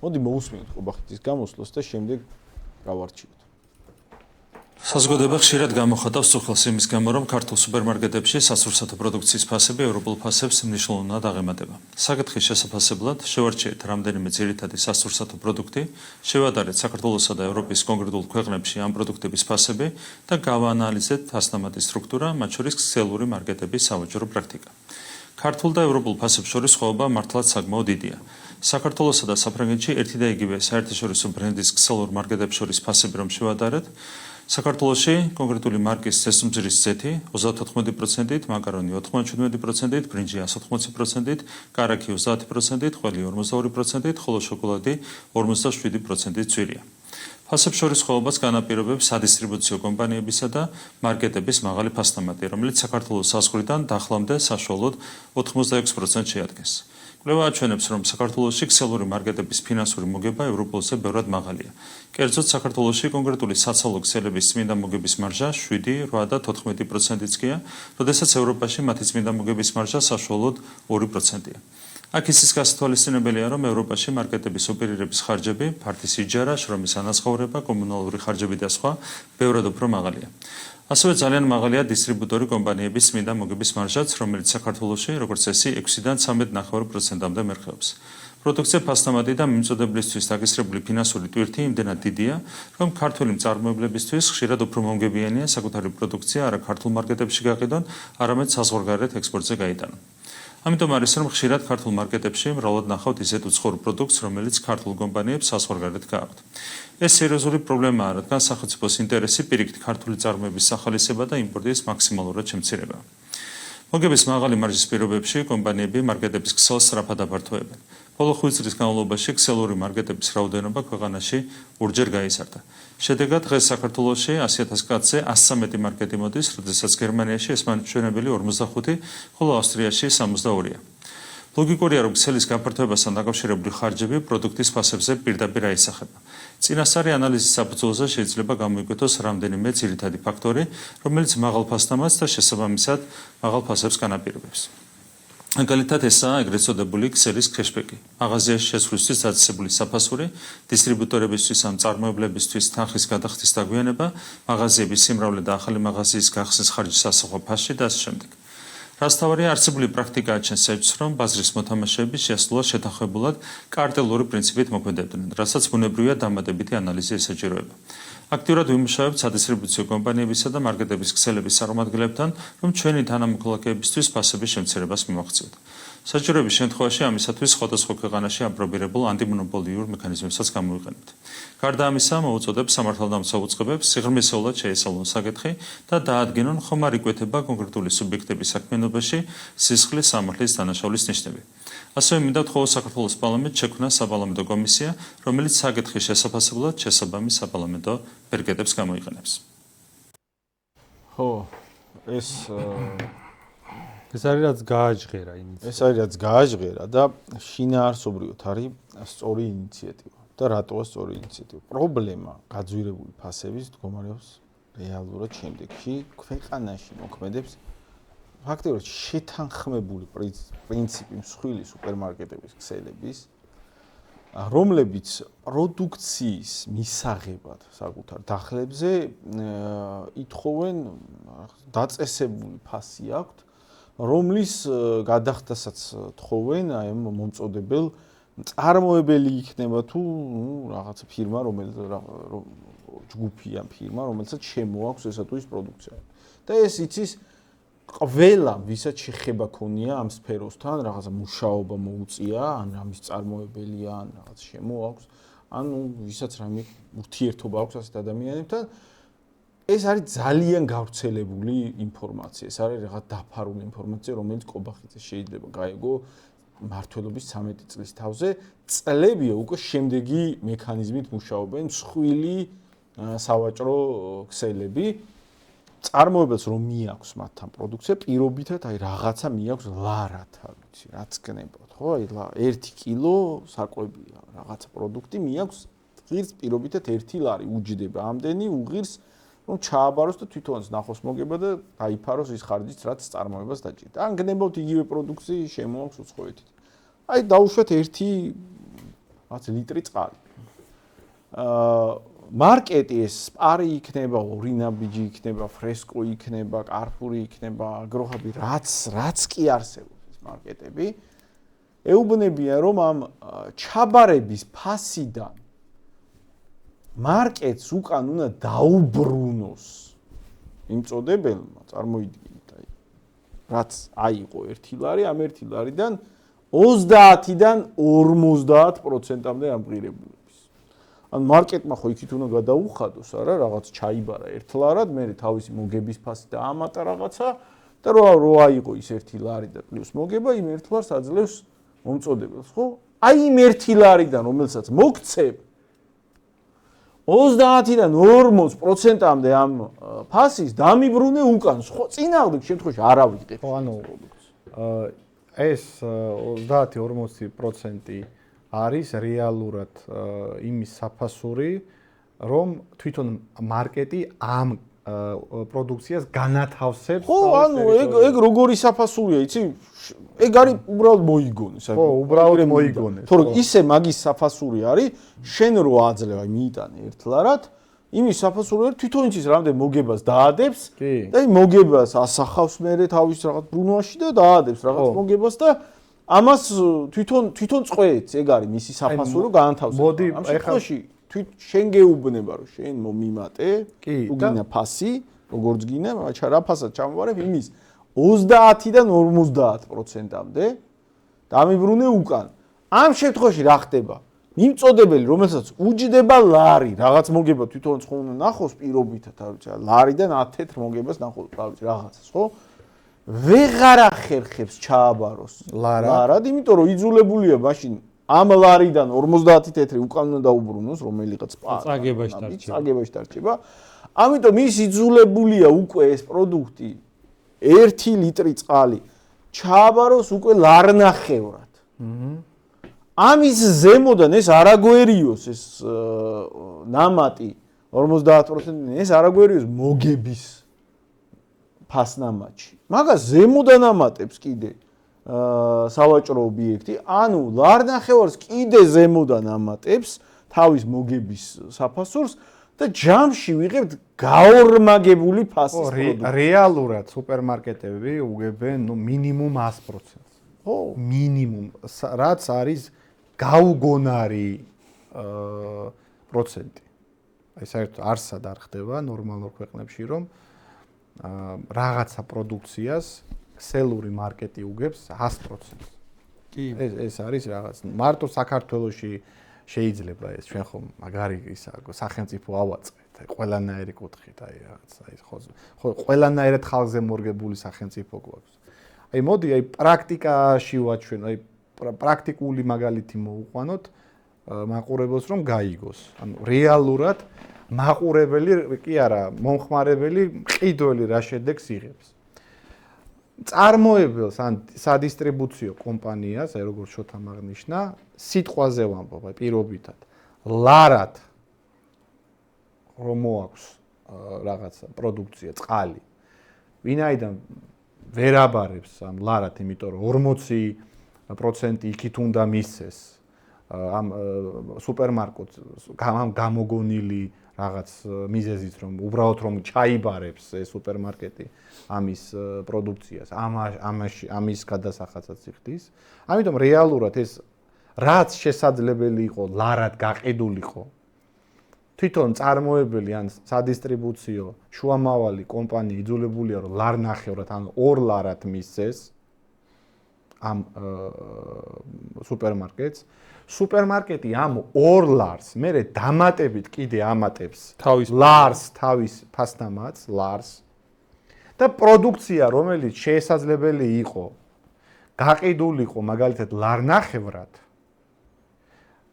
მოდი მოусმინოთ ყობახეთის გამოსვლას და შემდეგ გავარჩიოთ. საზოგადოება ხშირად გამოხატავს უხელს იმის გამო, რომ ქართულ სუპერმარკეტებში სასურსათო პროდუქციის ფასები ევროპულ ფასებს მნიშვნელოვნად აღემატება. საკითხის შესაფასებლად შევარჩიეთ რამდენიმე ძირითადი სასურსათო პროდუქტი, შევადარეთ საქართველოსა და ევროპის კონკრეტულ ქვეყნებში ამ პროდუქტების ფასები და გავაანალიზეთ ფასდამატის სტრუქტურა, მათ შორის ქსელური მარკეტების სავაჭრო პრაქტიკა. ქართულ და ევროპულ ფასებს შორის სხვაობა მართლაც საკმაოდ დიდია. საქართველოსა და საფრანგეთში ერთი და იგივე საერთაშორისო ბრენდის ქსელურ მარკეტებს შორის ფასები რომ შევადარეთ, საქართველოში კონკრეტული მარკის წესმძრის ზეთი 34%-ით, მაკარონი 97%-ით, ბრინჯი 180%-ით, კარაქი 30%-ით, ყველი 42%-ით, ხოლო შოკოლადი 47%-ით ძვირია. ფასებს შორის სხვაობას განაპირობებს სადისტრიბუციო კომპანიებისა და მარკეტების მაღალი ფასდამატი, რომელიც საქართველოს საზღვრიდან დახლამდე საშუალოდ 86% შეადგენს. კვლევა აჩვენებს, რომ საქართველოში ქსელური მარკეტების ფინანსური მოგება ევროპულზე ბევრად მაღალია. კერძოდ, საქართველოში კონკრეტული საცალო ქსელების წმინდა მოგების მარჟა 7, 8 და 14%-იც გია, როდესაც ევროპაში მათი წმინდა მოგების მარჟა საშუალოდ 2%-ია. აქ ისიც გასათვალისწინებელია, რომ ევროპაში მარკეტების ოპერირების ხარჯები, ფართის იჯარა, შრომის ანაზღაურება, კომუნალური ხარჯები და სხვა ბევრად უფრო მაღალია. ასევე ძალიან მაღალია დისტრიბუტორი კომპანიების წმინდა მოგების მარჟაც, რომელიც საქართველოში, როგორც წესი, 6-დან 13.5%-მდე მერხევს. პროდუქცია ფასდამატი და მიმწოდებლისთვის დაგესრებული ფინანსური ტვირთი იმდენად დიდია, რომ ქართული მწარმოებლებისთვის ხშირად უფრო მომგებიანია საკუთარი პროდუქცია არა ქართულ მარკეტებში გაყიდონ, არამედ საზღვარგარეთ ექსპორტზე გაიტანონ. ამიტომ არის, რომ ხშირად ქართულ მარკეტებში მრავლად ნახავთ ისეთ უცხოურ პროდუქტს, რომელიც ქართულ კომპანიებს საზღვარგარეთ გააქვთ. ეს სერიოზული პრობლემაა, რადგან სახელმწიფოს ინტერესი პირიქით ქართული წარმოების სახალისება და იმპორტის მაქსიმალურად შემცირება. მოგების მაღალი მარჟის პირობებში კომპანიები მარკეტების ქსელს სწრაფად აფართოებენ. ბოლო 5 წლის განმავლობაში ქსელური მარკეტების რაოდენობა ქვეყანაში ორჯერ გაიზარდა. შედეგად დღეს საქართველოში 100,000 კაცზე 113 მარკეტი მოდის, როდესაც გერმანიაში ეს მაჩვენებელი 45, ხოლო ავსტრიაში 62-ია. ლოგიკურია, რომ ქსელის გაფართოებასთან დაკავშირებული ხარჯები პროდუქტის ფასებზე პირდაპირ აისახება. წინასწარი ანალიზის საფუძველზე შეიძლება გამოიკვეთოს რამდენიმე ძირითადი ფაქტორი, რომელიც მაღალ ფასდამატს და შესაბამისად მაღალ ფასებს განაპირობებს. მაგალითად ესაა ეგრეთ წოდებული ქსელის ქეშბექი. მაღაზიაში შესვლისთვის დაწესებული საფასური, დისტრიბუტორებისთვის ან მწარმოებლებისთვის თანხის გადახდის დაგვიანება, მაღაზიების სიმრავლე და ახალი მაღაზიის გახსნის ხარჯის ასახვა ფასში და ასე შემდეგ. რასთავარია, არსებული პრაქტიკა აჩენს ეჭვს, რომ ბაზრის მოთამაშეების შესვლა შეთანხმებულად კარტელური პრინციპით მოქმედებდნენ, რასაც ბუნებრივია დამატებითი ანალიზი ესაჭიროება. აქტიურად ვიმუშავებთ სადისტრიბუციო კომპანიებისა და მარკეტების ქსელების წარმომადგენლებთან, რომ ჩვენი თანამოქალაქეებისთვის ფასების შემცირებას მივახციოთ. საჭიროების შემთხვევაში ამისათვის სხვადასხვა ქვეყანაში აპრობირებულ ანტიმონოპოლიურ მექანიზმებსაც გამოვიყენებთ. გარდა ამისა, მოვუწოდებ სამართალდამცავ უწყებებს სიღრმისეულად შეესალონ საკითხი და დაადგინონ ხომ არ იკვეთება კონკრეტული სუბიექტების საქმიანობაში სისხლის სამართლის დანაშაულის ნიშნები. ასევე მინდა ვთხოვო საქართველოს პარლამენტს შექმნა საპარლამენტო კომისია, რომელიც საკითხის შესაფასებლად შესაბამის საპარლამენტო ბერკეტებს გამოიყენებს. ხო, ეს არის რაც გააჟღერა ინიციატივა. ეს არის რაც გააჟღერა და შინაარსობრივად არის სწორი ინიციატივა. და რატოა სწორი ინიციატივა? პრობლემა გაძვირებული ფასების მდგომარეობს რეალურად შემდეგში ქვეყანაში მოქმედებს ფაქტობრივად შეთანხმებული პრინციპი მსხვილი სუპერმარკეტების ქსელების, რომლებიც პროდუქციის მისაღებად საკუთარ დახლებზე ითხოვენ დაწესებული ფასი აქვთ, რომლის გადახდასაც თხოვენ აი ამ მომწოდებელ წარმოებელი იქნება თუ რაღაცა ფირმა, რომელიც ჯგუფი ან ფირმა, რომელსაც შემოაქვს ესა თუ ის პროდუქცია. და ეს იცის ყველა, ვისაც შეხება ქონია ამ სფეროსთან, რაღაცა მუშაობა მოუწია, ან ამის წარმოებელია, ან რაღაც შემოაქვს, ან ვისაც რამე ურთიერთობა აქვს ასეთ ადამიანებთან, ეს არის ძალიან გავრცელებული ინფორმაცია. ეს არის რაღაც დაფარული ინფორმაცია, რომელიც ყობახიძე შეიძლება გაეგო მართლობის 13 წლის თავზე. წლებია უკვე შემდეგი მექანიზმით მუშაობენ მსხვილი სავაჭრო ქსელები. წარმოებელს რომ მიაქვს მათთან პროდუქცია, პირობითად აი რაღაცა მიაქვს ლარათა, ვიცი, რაც გნებოთ, ხო? აი 1 კილო საკვებია, რაღაცა პროდუქტი მიაქვს, ღირს პირობითად 1 ლარი უჯდება ამდენი, უღირს რომ ჩააბაროს და თვითონაც ნახოს მოგება და დაიფაროს ის ხარჯიც, რაც წარმოებას დაჭირდა. ან გნებოთ იგივე პროდუქცია შემოაქვს უცხოეთით. აი დაუშვათ ერთი რაც ლიტრი წყალი. მარკეტი ეს სპარი იქნება, ორინაბიჯი იქნება, ფრესკო იქნება, კარფური იქნება, აგროჰაბი, რაც კი არსებობს ეს მარკეტები, ეუბნებიან რომ ამ ჩაბარების ფასიდან მარკეტს უკან უნდა დაუბრუნოს იმ წოდებელმა, წარმოიდგინეთ, რაც აიყო 1 ლარი, ამ 1 ლარიდან 30-დან 50%-მდე ამღირებულების. ან მარკეტმა ხო იქით უნდა გადაუხადოს, არა, რაღაც ჩაიბარა 1 ლარად, მე თავისი მოგების ფასი დაამატა რაღაცა და რო აიყო ის 1 ლარი და პლუს მოგება, იმ 1 ლარს აძლევს მომწოდებელს, ხო? აი იმ 1 ლარიდან, რომელსაც მოგცემ 30-დან 40%-მდე ამ ფასის დამიბრუნე უკან, ხო, წინააღმდეგ შემთხვევაში არ ავიღებ. ხო, ანუ ეს 30-40% არის რეალურად იმის საფასური, რომ თვითონ მარკეტი ამ პროდუქციას განათავსებს. ხო, ანუ ეგ როგორი საფასურია, იცი? ეგ არის უბრალოდ მოიგონეს. ხო, უბრალოდ მოიგონეს. თორე ისე მაგის საფასური არის, შენ რო აძლევ, აი მიიტანე 1 ლარად, იმის საფასური არის თვითონ იცის რამდენ მოგებას დაადებს და იმ მოგებას ასახავს მე თავის რაღაც ბრუნვაში და დაადებს რაღაც მოგებას და ამას თვითონ წყვეც, ეგ არის მისი საფასური განათავსებს. მოდი, ამ შემთხვევაში შენ გეუბნება რომ შენ მომიმატე, თუ გინდა ფასი, როგორც გინდა, მაგრამ რა ფასად ჩამოვარებ იმის 30-დან 50%-მდე დამიბრუნე უკან. ამ შემთხვევაში რა ხდება? მიმწოდებელი, რომელსაც უჯდება ლარი, რაღაც მოგება თვითონ ხო უნდა ნახოს პირობითად, რა ლარიდან 10 თეთრ მოგებას ნახოს, რაღაცას, ხო? ვეღარ ახერხებს ჩააბაროს ლარად, იმიტომ რომ იძულებულია მაშინ ამ ლარიდან 50 თეთრი უკან უნდა დაუბრუნოს, რომელიღაც წაგებაში დარჩება. ამიტომ ის იძულებულია უკვე ეს პროდუქტი 1 ლიტრი წყალი ჩააბაროს უკვე ლარნახევრად. ამის ზემოდან ეს არაგვერიოს ეს ნამატი 50%, ეს არაგვერიოს მოგების ფასნამატში. მაგას ზემოდან ამატებს კიდე სავაჭრო ობიექტი, ანუ ლარნახევარს კიდე ზემოდან ამატებს თავის მოგების საფასურს და ჯამში ვიღებთ გაორმაგებული ფასის პროდუქტი. რეალურად სუპერმარკეტები უგებენ მინიმუმ 100%. ხო, მინიმუმ, რაც არის გაუგონარი პროცენტი. აი საერთოდ არსად არ ხდება ნორმალურ ქვეყნებში, რომ რაღაცა პროდუქციას ქსელური მარკეტი უგებს 100%. კი. ეს არის რაღაც. მარტო საქართველოში შეიძლება ეს ჩვენ ხომ მაგარი ისა სახელმწიფო ავაწყეთ, აი ყველანაირი კუთხით, აი რაღაც აი ხო ყველანაირად ხალხზე მორგებული სახელმწიფო გვაქვს. აი მოდი აი პრაქტიკაში ვაჩვენ, აი პრაქტიკული მაგალითი მოვუყვანოთ მაყურებელს რომ გაიგოს. ანუ რეალურად მაყურებელი კი არა, მომხმარებელი მყიდველი რა შედეგს იღებს. წარმოებელს ან სადისტრიბუციო კომპანიას, აი როგორც შოთამ აღნიშნა, სიტყვაზე ვამბობ, აი პირობითად. ლარად რომ მოაქვს რაღაც პროდუქცია, წყალი. ვინაიდან ვერ აბარებს ამ ლარად, იმიტომ რომ 40% იქით უნდა მისცეს ამ სუპერმარკეტს ამ გამოგონილი რაღაც მიზეზით, რომ უბრალოდ რომ ჩაიბარებს ეს სუპერმარკეტი ამის პროდუქციას, ამის გადასახადსაც იხდის. ამიტომ რეალურად ეს რაც შესაძლებელი იყო ლარად გაყიდულიყო, თვითონ წარმოებელი ან სადისტრიბუციო შუამავალი კომპანია იძულებულია რომ ლარნახევრად ან 2 ლარად მისცეს ამ სუპერმარკეტს. სუპერმარკეტი ამ 2 ლარს მერე დამატებით კიდე ამატებს თავის ფასნამატს, ლარს და პროდუქცია, რომელიც შესაძლებელი იყო გაყიდულიყო მაგალითად ლარნახევრად,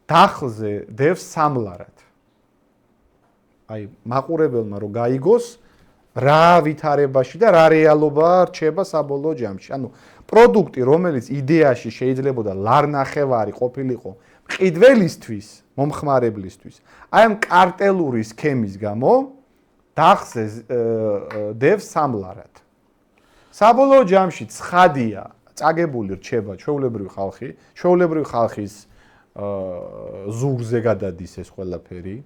დახლზე დევს 3 ლარად. აი მაყურებელმა რომ გაიგოს რა ვითარებაში და რა რეალობა რჩება საბოლოო ჯამში. ანუ პროდუქტი, რომელიც იდეაში შეიძლებოდა ლარნახევარი ყოფილიყო მყიდველისთვის, მომხმარებლისთვის, აი ამ კარტელური სქემის გამო დახლზე დევს 3 ლარად. საბოლოო ჯამში ცხადია, წაგებული რჩება ჩვეულებრივი ხალხი, ჩვეულებრივი ხალხის ზურგზე გადადის ეს ყველაფერი.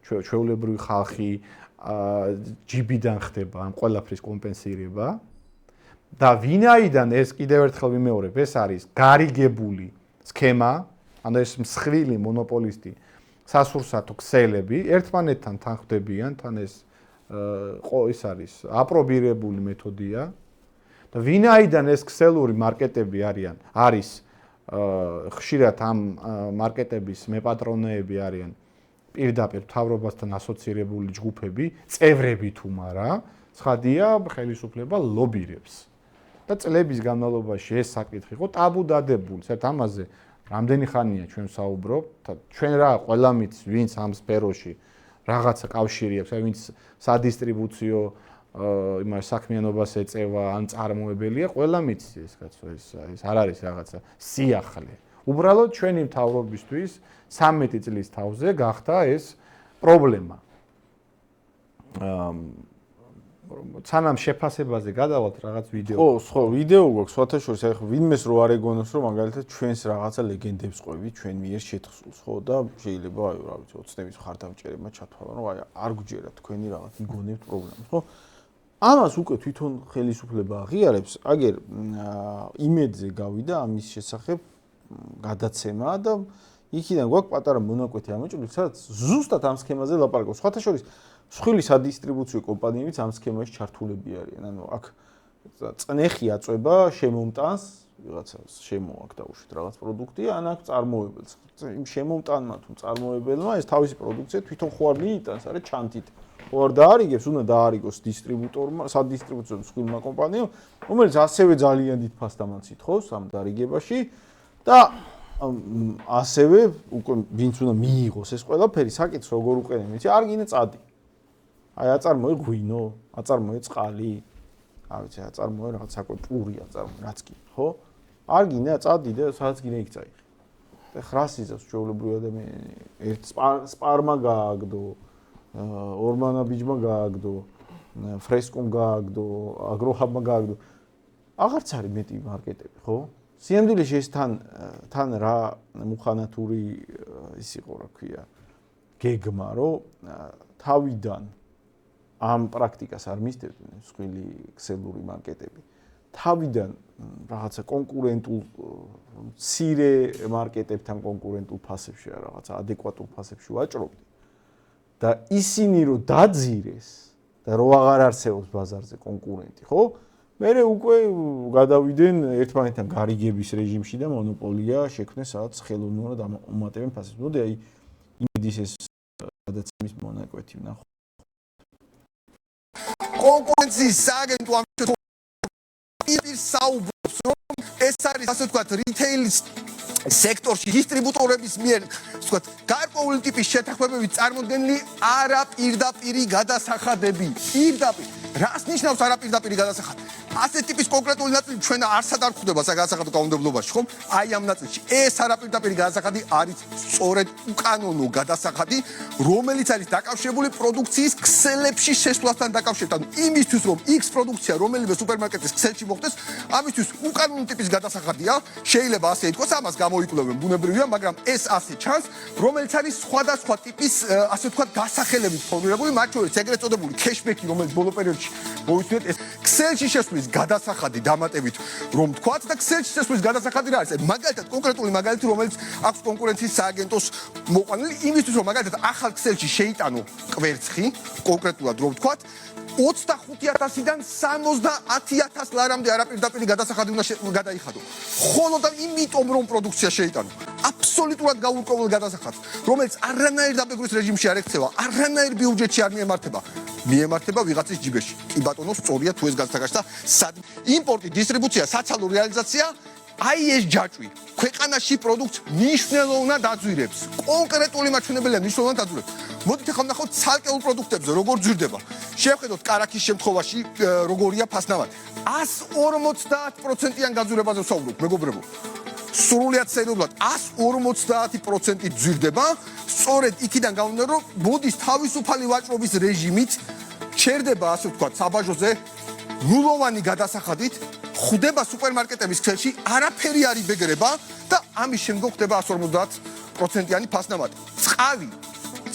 ჩვეულებრივი ხალხი ჯიბიდან ხდება ამ ყველაფრის კომპენსირება და ვინაიდან ეს კიდევ ერთხელ ვიმეორებ, ეს არის გარიგებული სქემა, ანუ ეს მსხვილი მონოპოლისტი სასურსათო ქსელები ერთმანეთთან თან ხდებიან, თან ეს არის აპრობირებული მეთოდია და ვინაიდან ეს ქსელური მარკეტები არის ხშირად ამ მარკეტების მეპატრონეები არიან პირდაპირ მთავრობასთან ასოცირებული ჯგუფები, წევრები თუ მარა, ცხადია ხელისუფლება ლობირებს. და წლების განმავლობაში ეს საკითხი იყო ტაბუ დადებული. საერთოდ ამაზე რამდენი ხანია ჩვენ საუბრობთ, ჩვენ რა ყველა მის ვინც ამ სფეროში რაღაცა კავშირი აქვს, ვინც სადისტრიბუციო იმას საქმიანობას ეწევა, ან წარმოებელია, ყველა მის ეს კაცო ეს არ არის რაღაცა სიახლე. უბრალოდ ჩვენი მთავრობისთვის 13 წლის თავზე გახდა ეს პრობლემა. სანამ შეფასებაზე გადავალთ რაღაც ვიდეო. ხო, ვიდეო გვაქვს, სხვათა შორის, აი ხო ვინმეს რო არ ეგონოს, რომ მაგალითად ჩვენს რაღაცა ლეგენდებს ყვევით ჩვენ მიერ შეთხსულს, ხო და შეიძლება აი რა ვიცი, ოცნების ხარდამჭერებმა ჩათვალა, რომ აი არ გჯერათ თქვენი რაღაც იგონებთ პრობლემას, ხო? ამას უკვე თვითონ ხელისუფლება აღიარებს, აგერ იმედზე გავიდა ამის შესახებ გადაცემა და იქიდან გვაქვს პატარა მონაკვეთი ამოჭრილი, სადაც ზუსტად ამ სქემაზე ლაპარაკობს. სხვათა შორის მსხვილი სადისტრიბუციო კომპანიებიც ამ სქემაში ჩართულები არიან. ანუ აქ წნეხი აწვება შემომტანს, ვიღაცას შემოაკ დაუშვით რაღაც პროდუქტი, ან აქ წარმოებელს. იმ შემომტანმა თუ წარმოებელმა ეს თავისი პროდუქცია თვითონ ხო არ მიიტანს, არა ჩანთით. ხო არ დაარიგებს, უნდა დაარიგოს დისტრიბუტორმა, სადისტრიბუციო მსხვილმა კომპანიამ, რომელიც ასევე ძალიან დიდ ფასდამაც ითხოვს ამ დარიგებაში და ასევე უკვე ვინც უნდა მიიღოს ეს ყველაფერი, საკითხს როგორ უყენებ, იცი, არ გინდა წადი. აი აწარმოე ღვინო, აწარმოე წყალი, რა ვიცი, აწარმოე რაღაც საკვე პური აწარმოე, რაც კი, ხო? არ გინდა წადი და სადაც გინდა იქ წაიღე. და ხრას იზავს ჩვეულებრივი ადამიანი, ერთ სპარმა გააგდო, ორმანა ბიჯმა გააგდო, ფრესკომ გააგდო, აგროჰაბმა გააგდო. აღარც არის მეტი მარკეტები, ხო? სიამდვილეში ეს თან რა მუხანათური ის იყო, რა ქვია, გეგმა, რომ თავიდან ამ პრაქტიკას არ მისდევდნენ მსხვილი ქსელური მარკეტები. თავიდან რაღაცა კონკურენტულ მცირე მარკეტებთან კონკურენტულ ფასებში რა რაღაცა ადეკვატურ ფასებში ვაჭრობდნენ. და ისინი რო დაძირეს და რო აღარ არსებობს ბაზარზე კონკურენტი, ხო? მერე უკვე გადავიდნენ ერთმანეთთან გარიგების რეჟიმში და მონოპოლია შექმნეს, სადაც ხელოვნურად უმატებენ ფასებს. მოდი აი იმედის ეს გადაცემის მონაკვეთი ვნახო. კონკურენციის სააგენტო ამ პირ საუბრობს, რომ ეს არის ასე ვთქვათ რიტეილის სექტორში დისტრიბუტორების მიერ ვთქვათ გარკვეული ტიპის შეთანხმებებით წარმოდგენილი არაპირდაპირი გადასახადები. პირდაპირ რას ნიშნავს არაპირდაპირი გადასახადი? ასეთ ტიპის კონკრეტული ნაწილი ჩვენ არსად არ გვხვდება საგადასახადო კანონმდებლობაში, ხომ? აი ამ ნაწილში ეს არაპირდაპირი გადასახადი არის სწორედ უკანონო გადასახადი, რომელიც არის დაკავშირებული პროდუქციის ქსელებში შესვლასთან დაკავშირებით. ანუ იმისთვის, რომ X პროდუქცია რომელიმე სუპერმარკეტის ქსელში მოხდეს, ამისთვის უკანონო ტიპის გადასახადია, შეიძლება ასე ითქვას, ამას გამოიკვლევენ ბუნებრივია, მაგრამ ეს ასე ჩანს, რომელიც არის სხვადასხვა ტიპის ასე ვთქვათ გასახელებით ფორმირებული, მათ შორის ეგრეთ წოდებული cashback-ი, რომელიც ბოლო პერიოდში მოვიცნეთ, ეს ქსელში შესვლის გადასახადი დამატებით რომ თქვათ და ქსელში შესვლის გადასახადი რა არის? მაგალითად კონკრეტული მაგალითი, რომელიც აქვს კონკურენციის სააგენტოს მოყვანილი, იმისთვის რომ მაგალითად ახალ ქსელში შეიტანო კვერცხი, კონკრეტულად რომ თქვათ 25,000-დან 70,000 ლარამდე არაპირდაპირი გადასახადი უნდა გადაიხადო. ხოლო და იმიტომ რომ პროდუქცია შეიტანო აბსოლუტურად გაურკვეველ გადასახადს, რომელიც არანაირ დაბეგვრის რეჟიმში არ ექცევა, არანაირ ბიუჯეტში არ მიემართება ვიღაცის ჯიბეში. კი ბატონო, სწორია თუ ეს გასაგაშთა იმპორტი, დისტრიბუცია, საცალო რეალიზაცია აი ეს ჯაჭვი ქვეყანაში პროდუქტს მნიშვნელოვნად აძვირებს. კონკრეტული მაჩვენებელია მნიშვნელოვნად აძვირებს. მოდით ახლა ვნახოთ ცალკეულ პროდუქტებზე როგორ ძვირდება. შევხედოთ კარაქის შემთხვევაში როგორია ფასნავად. 150%-იან გაძვირებაზე ვსაუბრობ, მეგობრებო. სრულიად სერიოზულად 150% ძვირდება. სწორედ იქიდან გამომდინარე, რომ მოდის თავისუფალი ვაჭრობის რეჟიმით ჩერდება, ასე ვთქვათ, საბაჟოზე ნულოვანი გადასახადით ხდება სუპერმარკეტების ქსელში, არაფერი არ იბეგრება და ამის შემდგომ ხდება 150%-იანი ფასნამატი. წყალი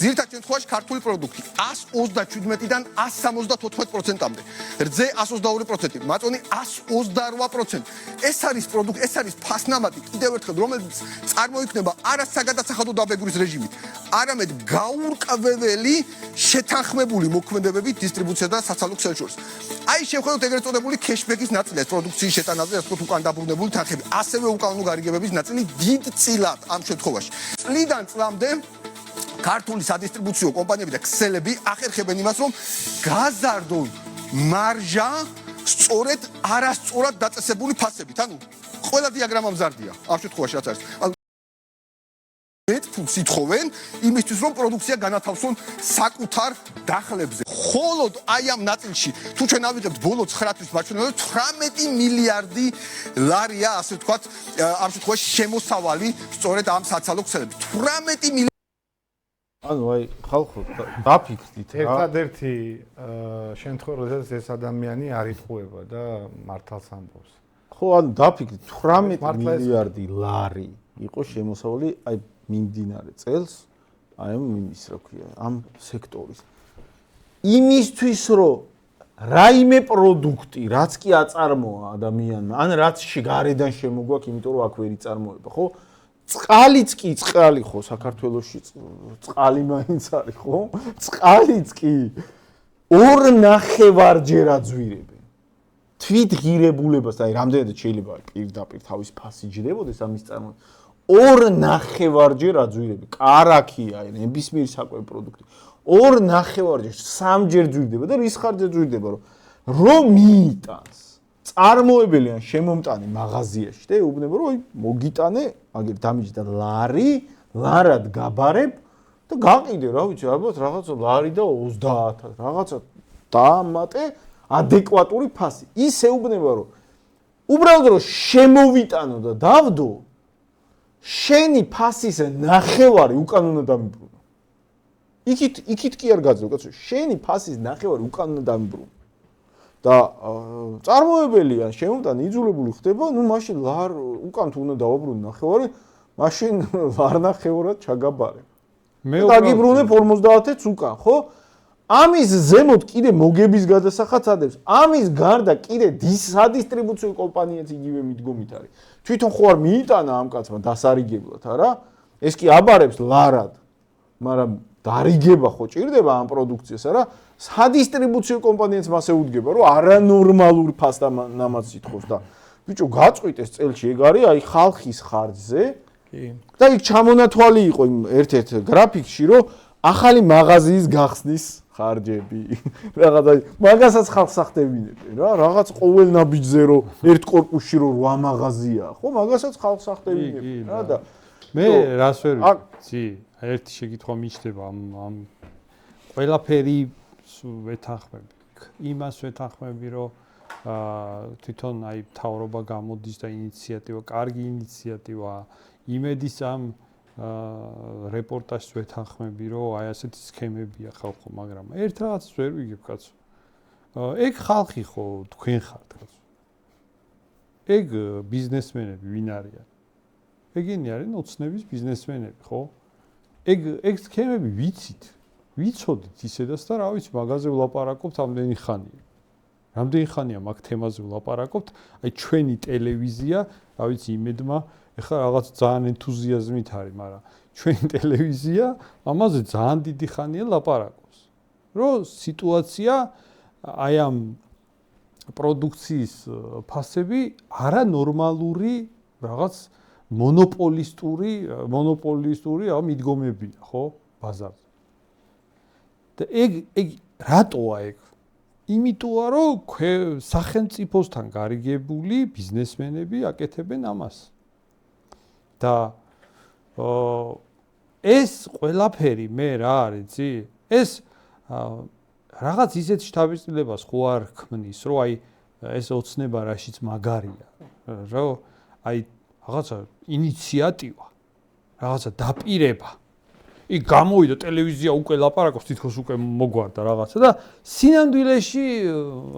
ძირითად შემთხვევაში ქართული პროდუქტი 137-დან 174%-მდე. რძე 122%, მაწონი 128%. ეს არის პროდუქტი, ეს არის ფასნამატი, კიდევ ერთხელ, რომელიც წარმოიქმნება არა საგადასახადო დაბეგვრის რეჟიმით, არამედ გაურკვეველი შეთანხმებული მოქმედებებით დისტრიბუცია და საცალო ქსელს შორის. აი შევხედოთ ეგრეთ წოდებული cashback-ის ნაწილი, ეს პროდუქციის შეტანაზე, ასე ვთქვათ, უკან დაბრუნებული თანხები, ასევე უკანონო გარიგებების ნაწილი დიდწილად ამ შემთხვევაში. წლიდან წლამდე ქართული სადისტრიბუციო კომპანიები და ქსელები ახერხებენ იმას, რომ გაზარდონ მარჟა სწორედ არასწორად დაწესებული ფასებით. ანუ ყველა დიაგრამა მზარდია ამ შემთხვევაში რაც არის. ფულს ითხოვენ იმისთვის, რომ პროდუქცია განათავსონ საკუთარ დახლებზე. მხოლოდ აი ამ ნაწილში, თუ ჩვენ ავიღებთ ბოლო 9 თვის მაჩვენებლებს, 18 მილიარდი ლარია, ასე ვთქვათ, ამ შემთხვევაში შემოსავალი სწორედ ამ საცალო ქსელებით. 18 მილიარდი. ანუ აი ხალხო დაფიქრდით რა. ერთადერთი შემთხვევა, როდესაც ეს ადამიანი არ იტყუება და მართალს ამბობს. ხო, ანუ დაფიქრდით 18 მილიარდი ლარი იყო შემოსავალი აი მიმდინარე წელს აი იმის რა ქვია ამ სექტორის იმისთვის რომ რაიმე პროდუქტი რაც კი აწარმოა ადამიანმა ან რაც გარედან შემოგვაქვს იმიტომ რომ აქ ვერ იწარმოება ხო წყალიც კი წყალი ხო საქართველოში წყალი მაინც არის ხო წყალიც კი 2.5-ჯერ აძვირებენ თვით ღირებულებას აი რამდენად შეიძლება პირდაპირ თავის ფასი ჯდებოდეს ამის წარმოება 2.5-ჯერ აძვირები. კარაქია, ნებისმიერი საკვები პროდუქტი. 2.5-ჯერ, 3-ჯერ ძვირდება და რის ხარჯზე ძვირდება, რომ მიიტანს. წარმოებელი ან შემომტანი მაღაზიაში და ეუბნება, რომ მოგიტანე, მაგერ დამიჯდა ლარი, ლარად გაბარებ და გაყიდე, რა ვიცი, ალბათ რაღაცა ლარი და 30.000, რაღაცა დაამატე ადეკვატური ფასი. ის ეუბნება, რომ უბრალოდ რომ შემოვიტანო და დავდო შენი ფასის ნახევარი უკანონო დამიბრუნო. იქით კი არ გაძლევ, კაცო, შენი ფასის ნახევარი უკანონო დამიბრუნო. და წარმოებელია, შემომტანი იძულებული ხდება, ნუ მაშინ ლარ უკან თუ უნდა დავაბრუნო ნახევარი, მაშინ ლარ ნახევრად ჩაგაბარე. მე დაგიბრუნებ 50-ს უკან, ხო? ამის ზემოთ კიდე მოგების გადასახადს ადებს. ამის გარდა კიდე სადისტრიბუციო კომპანიაც იგივე მიდგომით არის. თვითონ ხო არ მიიტანა ამ კაცმა დასარიგებლად, არა? ეს კი აბარებს ლარად. მაგრამ დარიგება ხო ჭირდება ამ პროდუქციას, არა? სადისტრიბუციო კომპანიაც მასე უდგება, რომ არანორმალური ფასდამამაც ითხოვს და ბიჭო გაწყვიტეს წელში ეგ არის აი ხალხის ხარჯზე. კი. და იქ ჩამონათვალი იყო იმ ერთ-ერთ გრაფიკში, რომ ახალი მაღაზიის გახსნის ხარჯები. რაღაცა მაგასაც ხალხს ახდებინებენ რა, რაღაც ყოველ ნაბიჯზე რომ ერთ კორპუსში რომ 8 მაღაზია, ხო, მაგასაც ხალხს ახდებინებენ რა და მე რას ვერ ვიცი, ერთი შეკითხვა მიჩნდება ამ ყველაფერი ვეთანხმები. იმას ვეთანხმები, რომ თვითონ აი მთავრობა გამოდის და ინიციატივა, კარგი ინიციატივა, იმედის ამ რეპორტაჟს ვეთანხმები, რომ აი ასეთი სქემებია ხალხო, მაგრამ ერთ რაღაცს ვერ ვიგებ, კაცო. ეგ ხალხი ხო თქვენ ხართ, კაცო. ეგ ბიზნესმენები ვინ არიან? ეგენი არიან ოცნების ბიზნესმენები, ხო? ეგ სქემები ვიცით. ვიცოდით ისედაც და რა ვიცი, მაღაზიაზე ვლაპარაკობთ ამდენი ხანია. რამდენი ხანია მაგ თემაზე ვლაპარაკობთ? აი ჩვენი ტელევიზია, რა ვიცი, იმედმა ეხლა რაღაც ძალიან ენთუზიაზმით არის, მაგრამ ჩვენი ტელევიზია ამაზე ძალიან დიდი ხანია ლაპარაკობს. რომ სიტუაცია აი ამ პროდუქციის ფასები არანორმალური რაღაც მონოპოლისტური რა მიდგომებია, ხო, ბაზარზე. და ეგ რატოა ეგ? იმიტოა, რომ სახელმწიფოსთან გარიგებული ბიზნესმენები აკეთებენ ამას. და ეს ყველაფერი მე რა არის, იცი? ეს რაღაც ისეთ შთაბეჭდილებას ხო არ ქმნის, რომ აი ეს ოცნება რაშიც მაგარია, რომ აი რაღაცა ინიციატივა, რაღაცა დაპირება იქ გამოვიდა ტელევიზია უკვე ლაპარაკობს თითქოს უკვე მოგვარდა რაღაცა და სინამდვილეში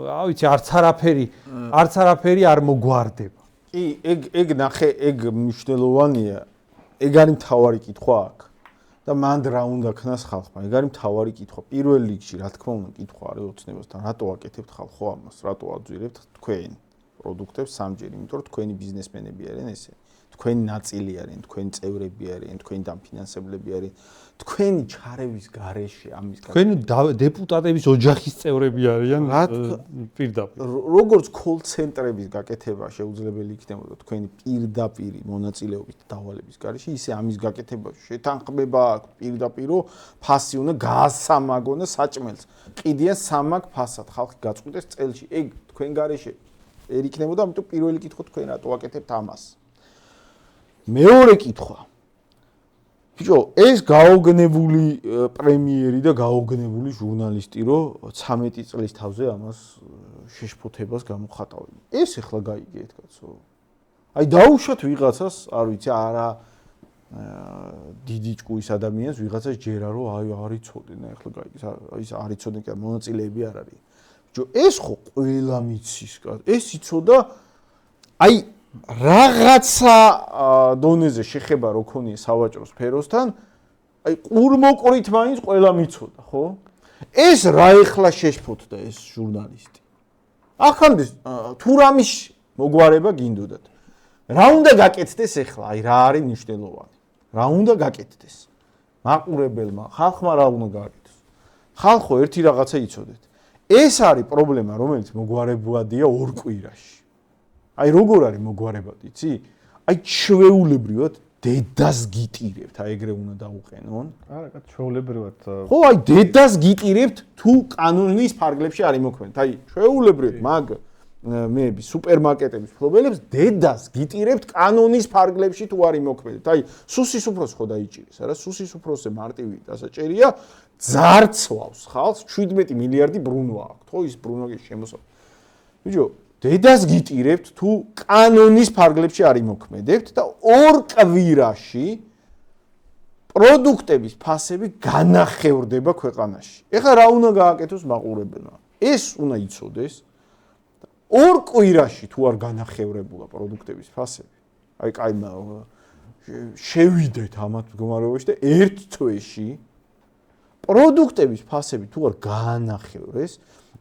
რა ვიცი არც არაფერი არ მოგვარდება. კი, ეგ ნახე, ეგ მნიშვნელოვანია. ეგ არის მთავარი კითხვა აქ. და მანდ რა უნდა ქნას ხალხმა? ეგ არის მთავარი კითხვა. პირველ რიგში, რა თქმა უნდა, კითხვა არის ოცნებასთან. რატო აკეთებთ ხალხო ამას? რატო აძვირებთ თქვენ პროდუქტებს სამჯერ? იმიტომ რომ თქვენი ბიზნესმენები არიან ესე. თქვენი ნაწილი არიან, თქვენი წევრები არიან, თქვენი დამფინანსებლები არიან. თქვენი ჩარევის გარეშე ამის თქვენი დეპუტატების ოჯახის წევრები არიან პირდაპირ. როგორც call center-ების გაკეთება შეუძლებელი იქნებოდა თქვენი პირდაპირი მონაწილეობით დავალების გარეშე, ისე ამის გაკეთება შეთანხმება აქვს პირდაპირო ფასი უნდა გაასამაგონ და საჭმელს. ყიდიან სამაგ ფასად ხალხი გაწყვიტეს წელში. ეგ თქვენ გარეშე ვერ იქნებოდა, ამიტომ პირველი კითხვა თქვენ რატო აკეთებთ ამას? მეორე კითხვა. ბიჭო, ეს გაოგნებული პრემიერი და გაოგნებული ჟურნალისტი, რომ 13 წლის თავზე ამას შეშფოთებას გამოხატავენ. ეს ახლა გაიგეთ, კაცო. აი დაუშვათ ვიღაცას, არ ვიცი, არა დიდი ჭკუის ადამიანს ვიღაცას ჯერა რომ აი არ იცოდნენ, ახლა გაიგეთ, ის არ იცოდნენ, კი მონაწილეები არ არის. ბიჭო, ეს ხო ყველა მიცის, კაცო. ეს იცოდა აი რაღაცა დონეზე შეხება რო ქონია სავაჭრო სფეროსთან, აი ყურმოყრით მაინც ყველა მიცოდა, ხო? ეს რა ეხლა შეშფოთდა ეს ჟურნალისტი. ახანდეს თუ რამის მოგვარება გინდოდათ. რა უნდა გაკეთდეს ეხლა? აი რა არის მნიშვნელოვანი? რა უნდა გაკეთდეს? მაყურებელმა, ხალხმა რა უნდა გააკეთოს? ხალხო ერთი რაღაცა იცოდეთ. ეს არის პრობლემა, რომელიც მოგვარებადია ორ კვირაში. აი როგორ არის მოგვარებადი, იცი? აი ჩვეულებრივად დედას გიტირებთ, აი ეგრე უნდა დაუყენონ. არა, კაც ჩვეულებრივად. ხო, აი დედას გიტირებთ თუ კანონის ფარგლებში არ იმოქმედეთ. აი ჩვეულებრივად მაგ მეები სუპერმარკეტების მფლობელებს დედას გიტირებთ კანონის ფარგლებში თუ არ იმოქმედეთ. აი სუსის უფროს ხო დაიჭირეს, არა? სუსის უფროსზე მარტივი დასაჭერია ძარცვავს ხალხს 17 მილიარდი ბრუნვა აქვს, ხო? ის ბრუნვა კი შემოსავლა. ბიჭო, დედას გიტირებთ თუ კანონის ფარგლებში არ იმოქმედებთ და ორ კვირაში პროდუქტების ფასები განახევრდება ქვეყანაში. ეხლა რა უნდა გააკეთოს მაყურებელმა? ეს უნდა იცოდეს. ორ კვირაში თუ არ განახევრებულა პროდუქტების ფასები, აი კაი შევიდეთ ამათ მდგომარეობაში და ერთ თვეში პროდუქტების ფასები თუ არ განახევრეს,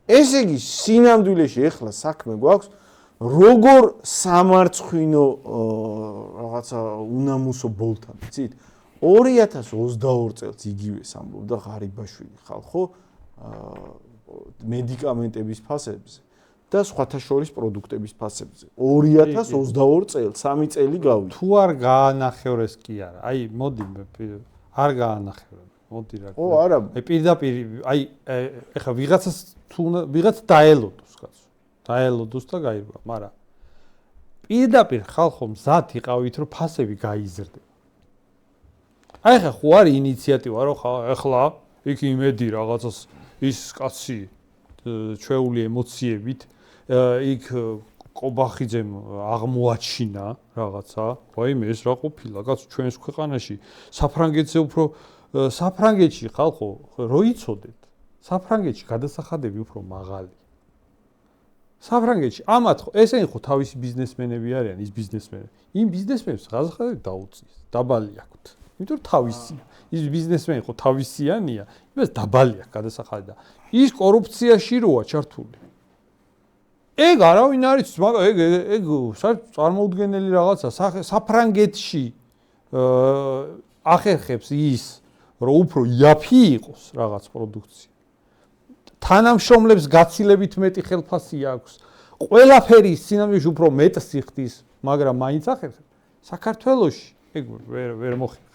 ესე იგი სინამდვილეში ეხლა საქმე გვაქვს როგორ სამარცხვინო რაღაცა უნამუსო ბოლთან, იცით? 2022 წელს იგივეს ამბობდა ღარიბაშვილი ხალხო მედიკამენტების ფასებზე და სხვათა შორის პროდუქტების ფასებზე. 2022 წელს 3 წელი გავიდა. თუ არ გაანახევრეს კი არა. აი მოდი არ გაანახევრე. მოდი რა. ო არა. აი პირდაპირ აი ეხა ვიღაცას თუ ვიღაც დაელოდოს კაცო. დაელოდოს და გაირგვა, მაგრამ პირდაპირ ხალხო მზად იყავით რომ ფასები გაიზრდება. აი ხა ხო არის ინიციატივა რომ ეხლა იქ იმედი რაღაცას ის კაცი ჩვეული ემოციებით იქ კობახიძემ აღმოაჩინა რაღაცა, ვაიმე ეს რა ყოფილა, კაცო ჩვენს ქვეყანაში საფრანგეთზე უფრო საფრანგეთში ხალხო რო იცოდეთ, საფრანგეთში გადასახადები უფრო მაღალი. საფრანგეთში ამათ ხო ესენი ხო თავისი ბიზნესმენები არიან, ის ბიზნესმენები. იმ ბიზნესმენებს გადასახადები დაუწიეს, დაბალი აქვთ. იმიტომ რომ თავისია. ის ბიზნესმენი ხო თავისიანია, იმას დაბალი აქვს გადასახადი და ის კორუფციაში როა ჩართული. ეგ არავინ არის, მაგრამ ეგ წარმოუდგენელი რაღაცა საფრანგეთში ახერხებს ის, რომ უფრო იაფი იყოს რაღაც პროდუქცია. თანამშრომლებს გაცილებით მეტი ხელფასი აქვს. ყველაფერი სინამდვილეში უფრო მეტს იხდის, მაგრამ მაინც ახერხებს. საქართველოში ეგ ვერ მოხერხებს.